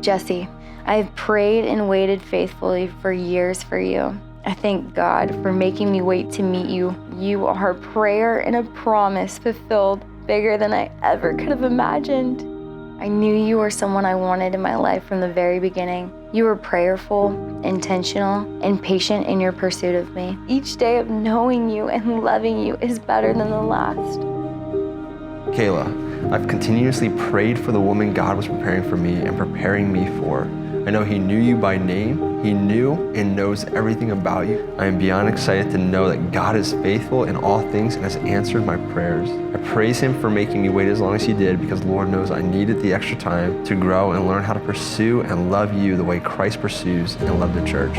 Jesse, I've prayed and waited faithfully for years for you. I thank God for making me wait to meet you. You are a prayer and a promise fulfilled bigger than I ever could have imagined. I knew you were someone I wanted in my life from the very beginning. You were prayerful, intentional, and patient in your pursuit of me. Each day of knowing you and loving you is better than the last. Kayla, I've continuously prayed for the woman God was preparing for me and preparing me for. I know He knew you by name. He knew and knows everything about you. I am beyond excited to know that God is faithful in all things and has answered my prayers. I praise Him for making me wait as long as He did, because Lord knows I needed the extra time to grow and learn how to pursue and love you the way Christ pursues and loved the church.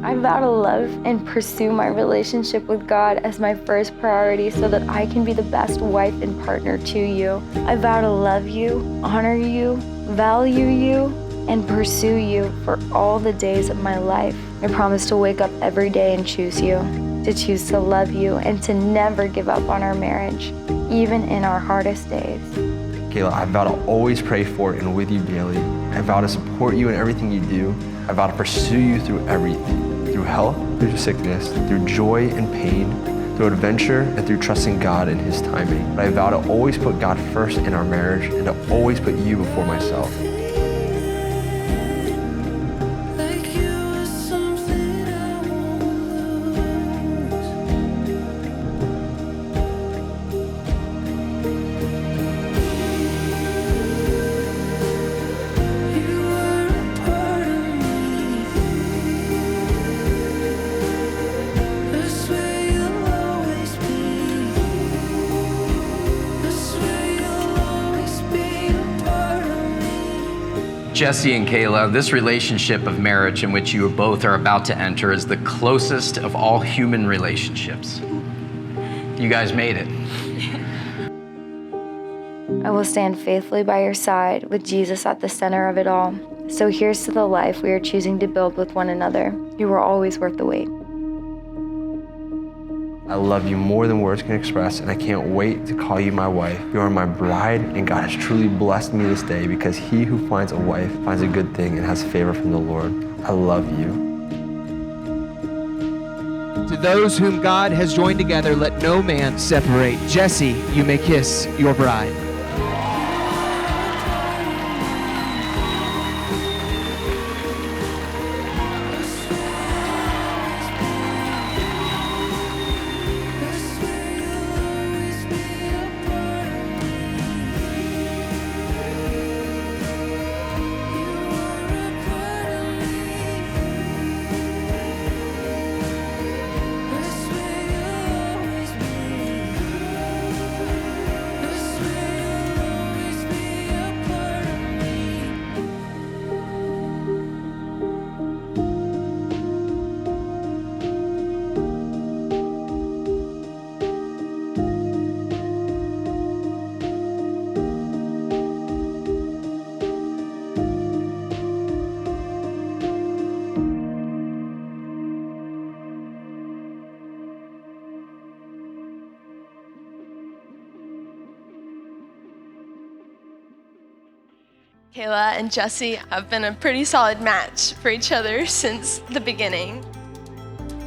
I vow to love and pursue my relationship with God as my first priority so that I can be the best wife and partner to you. I vow to love you, honor you, value you, and pursue you for all the days of my life. I promise to wake up every day and choose you, to choose to love you, and to never give up on our marriage, even in our hardest days. Kayla, I vow to always pray for and with you daily. I vow to support you in everything you do. I vow to pursue you through everything. Through health, through sickness, through joy and pain, through adventure, and through trusting God and His timing. But I vow to always put God first in our marriage and to always put you before myself. Jesse and Kayla, this relationship of marriage in which you both are about to enter is the closest of all human relationships. You guys made it. I will stand faithfully by your side with Jesus at the center of it all. So here's to the life we are choosing to build with one another. You are always worth the wait. I love you more than words can express, and I can't wait to call you my wife. You are my bride, and God has truly blessed me this day, because he who finds a wife finds a good thing and has favor from the Lord. I love you. To those whom God has joined together, let no man separate. Jesse, you may kiss your bride. Kayla and Jesse have been a pretty solid match for each other since the beginning.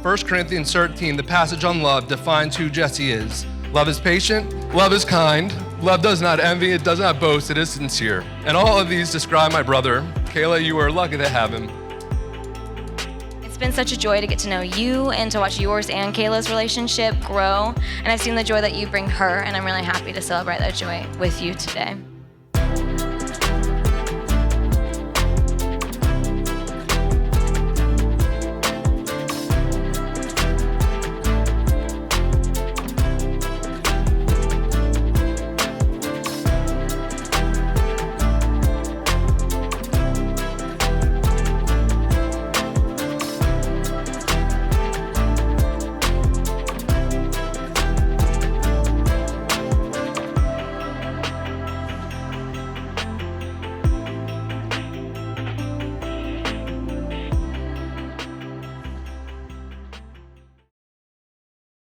1 Corinthians 13, the passage on love, defines who Jesse is. Love is patient, love is kind, love does not envy, it does not boast, it is sincere. And all of these describe my brother. Kayla, you are lucky to have him. It's been such a joy to get to know you and to watch yours and Kayla's relationship grow. And I've seen the joy that you bring her, and I'm really happy to celebrate that joy with you today.